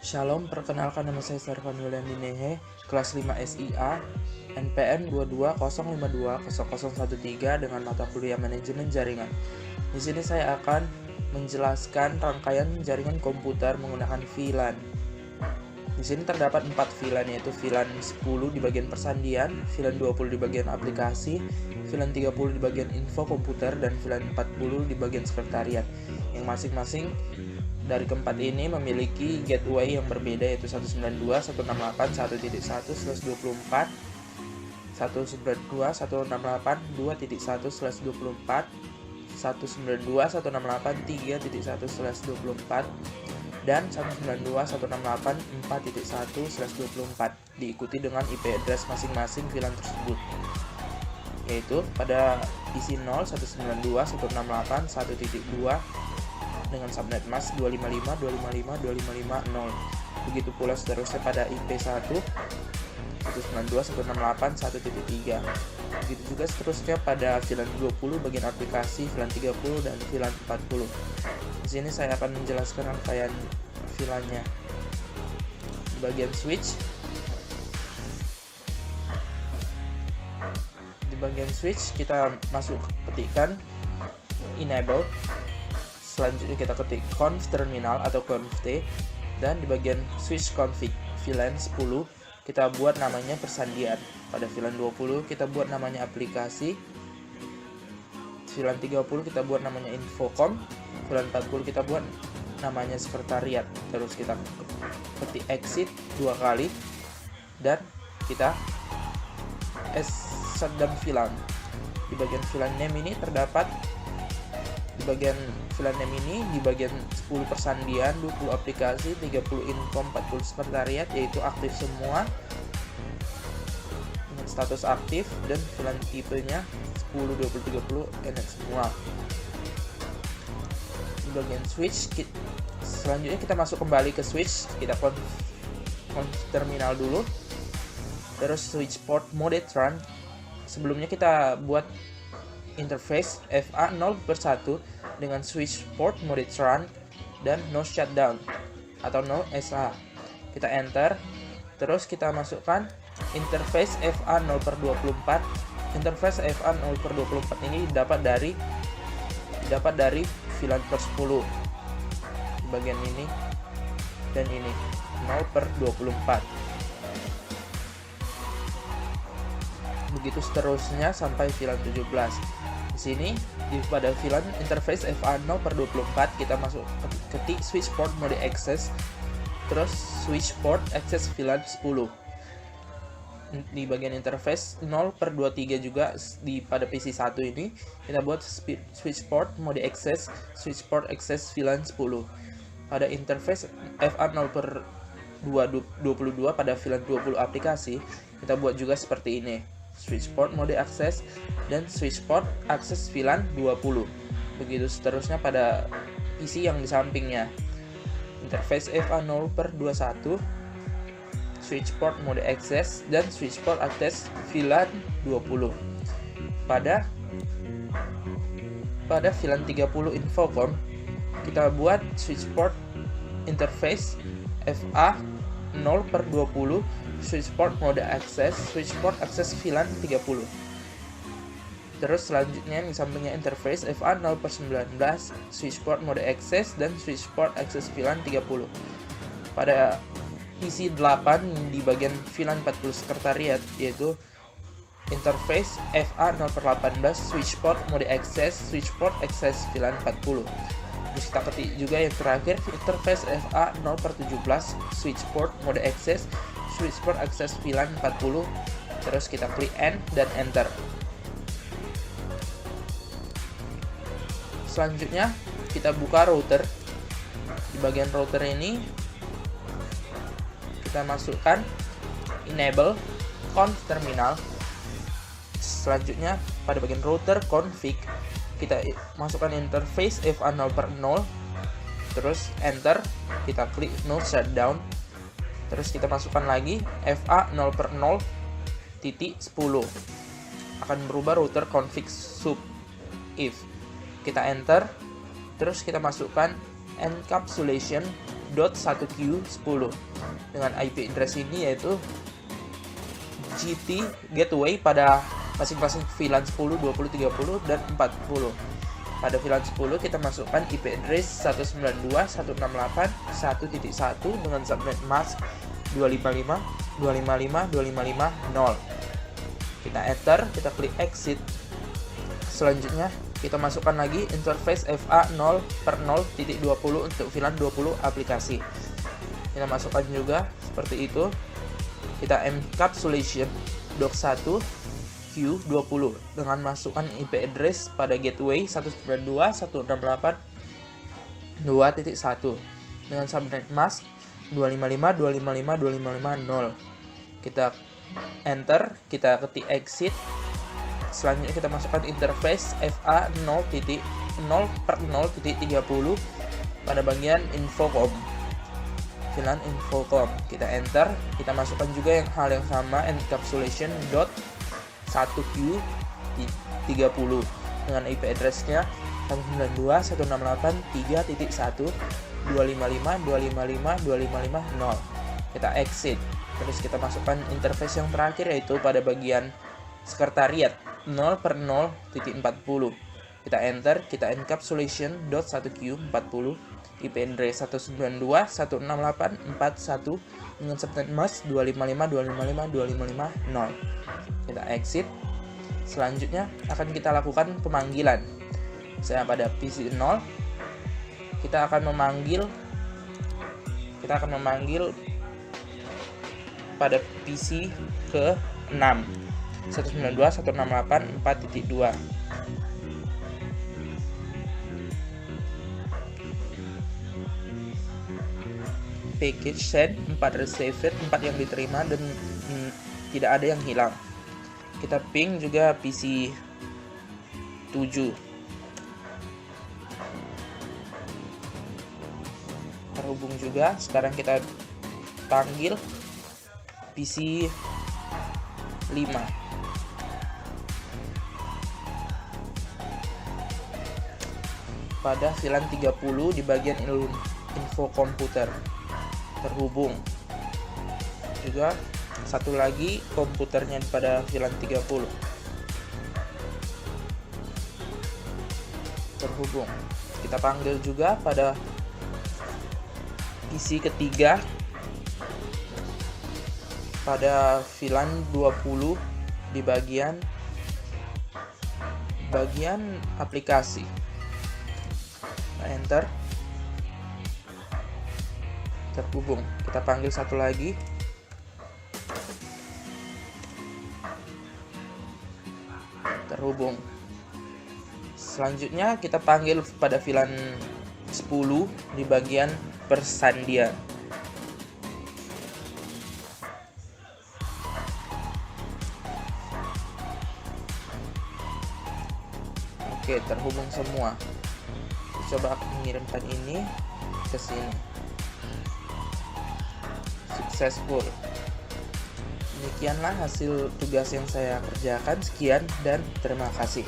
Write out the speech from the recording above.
Shalom, perkenalkan nama saya Servan William Dinehe, kelas 5 SIA, NPM 2205200013 dengan mata kuliah manajemen jaringan. Di sini saya akan menjelaskan rangkaian jaringan komputer menggunakan VLAN. Di sini terdapat 4 VLAN, yaitu VLAN 10 di bagian persandian, VLAN 20 di bagian aplikasi, VLAN 30 di bagian info komputer, dan VLAN 40 di bagian sekretariat, yang masing-masing dari keempat ini memiliki gateway yang berbeda, yaitu 192.168.1.1/24, 192.168.2.1/24, 192.168.3.1/24, dan 192.168.4.1/24, diikuti dengan IP address masing-masing VLAN tersebut, yaitu pada isi 0 192.168.1.2 dengan subnet mask 255.255.255.0. Begitu pula seterusnya pada IP 1 192.168.1.3. Begitu juga seterusnya pada VLAN 20 bagian aplikasi, VLAN 30, dan VLAN 40. Di sini saya akan menjelaskan rangkaian VLAN-nya. Di bagian switch, kita masuk ketikkan enable. Selanjutnya kita ketik conf terminal atau conft, dan di bagian switch config VLAN 10 kita buat namanya persandian. Pada VLAN 20 kita buat namanya aplikasi, VLAN 30 kita buat namanya infocom, VLAN 40 kita buat namanya sekretariat. Terus kita ketik exit 2 kali dan kita shutdown VLAN. Di bagian VLAN name ini terdapat di bagian VLAN name ini di bagian 10 persandian, 20 aplikasi, 30 info, 40 sekretariat, yaitu aktif semua dengan status aktif, dan VLAN tipenya 10, 20, 30 enak semua. Di bagian switch, selanjutnya kita masuk kembali ke switch, kita konf terminal dulu, terus switch port mode tran. Sebelumnya kita buat interface FA 0/1 dengan switch port mode tran dan no shutdown atau no SA. Kita enter, terus kita masukkan interface FA 0/24. Interface FA 0/24 ini didapat dari VLAN per 10 di bagian ini dan ini 0/24. Begitu seterusnya sampai VLAN 17. Di sini pada VLAN interface FA 0/24 kita masuk ketik switch port mode access, terus switch port access VLAN 10. Di bagian interface 0/23 juga pada PC1 ini kita buat switch port mode access, switch port access VLAN 10. Pada interface FA 0/22 pada VLAN 20 aplikasi kita buat juga seperti ini, switch port mode access dan switch port access VLAN 20. Begitu seterusnya pada PC yang di sampingnya, interface FA 0/21, switch port mode access dan switch port access VLAN 20. Pada VLAN 30 infocom kita buat switch port interface FA 0/20, switch port mode access, switch port access VLAN 30. Terus selanjutnya di sampingnya interface FA 0/19, switch port mode access dan switch port access VLAN 30. Pada isi 8 di bagian VLAN 40 sekretariat, yaitu interface FA 0/18, switch port mode access, switch port access VLAN 40. Terus kita ketik juga yang terakhir, interface FA 0/17, switch port mode access, switch port access VLAN 40. Terus kita klik end dan enter. Selanjutnya kita buka router. Di bagian router ini kita masukkan enable conf terminal. Selanjutnya pada bagian router config kita masukkan interface FA 0/0, terus enter, kita klik no shutdown, terus kita masukkan lagi FA 0/0.10, akan berubah router config sub if. Kita enter, terus kita masukkan encapsulation.1q10 dengan IP address ini yaitu GT gateway pada masing-masing VLAN 10, 20, 30, dan 40. Pada VLAN 10 kita masukkan IP address 192.168.1.1 dengan subnet mask 255.255.255.0. Kita enter, kita klik exit. Selanjutnya kita masukkan lagi interface FA 0/0.20 untuk VLAN 20 aplikasi. Kita masukkan juga seperti itu. Kita encapsulation doc1 Q20 dengan masukkan IP address pada gateway 192.168.2.1 dengan subnet mask 255.255.255.0. Kita enter, kita ketik exit. Selanjutnya kita masukkan interface FA 0/0/30 pada bagian infocom. VLAN infocom. Kita enter, kita masukkan juga hal yang sama encapsulation dot 1Q30 dengan IP address-nya 192.168.3.1.255.255.255.0. Kita exit. Terus kita masukkan interface yang terakhir yaitu pada bagian sekretariat 0/0.40. Kita enter, kita encapsulation.1Q40 IP address 192.168.41 dengan subnet mask 255.255.255.0. Kita exit. Selanjutnya akan kita lakukan pemanggilan. Misalnya pada PC 0 kita akan memanggil pada PC ke 6 192.168.4.2. Package send 4 received, 4 yang diterima dan tidak ada yang hilang. Kita ping juga PC 7. Terhubung juga. Sekarang kita panggil PC 5. Pada VLAN 30 di bagian info komputer. Terhubung juga satu lagi komputernya pada VLAN 30. Terhubung. Kita panggil juga pada PC ketiga pada VLAN 20 di bagian aplikasi. Kita enter. Terhubung. Kita panggil satu lagi. Terhubung. Selanjutnya kita panggil pada VLAN 10 di bagian persandian. Oke, terhubung semua. Coba aku mengirimkan ini ke sini. Successful. Demikianlah hasil tugas yang saya kerjakan. Sekian dan terima kasih.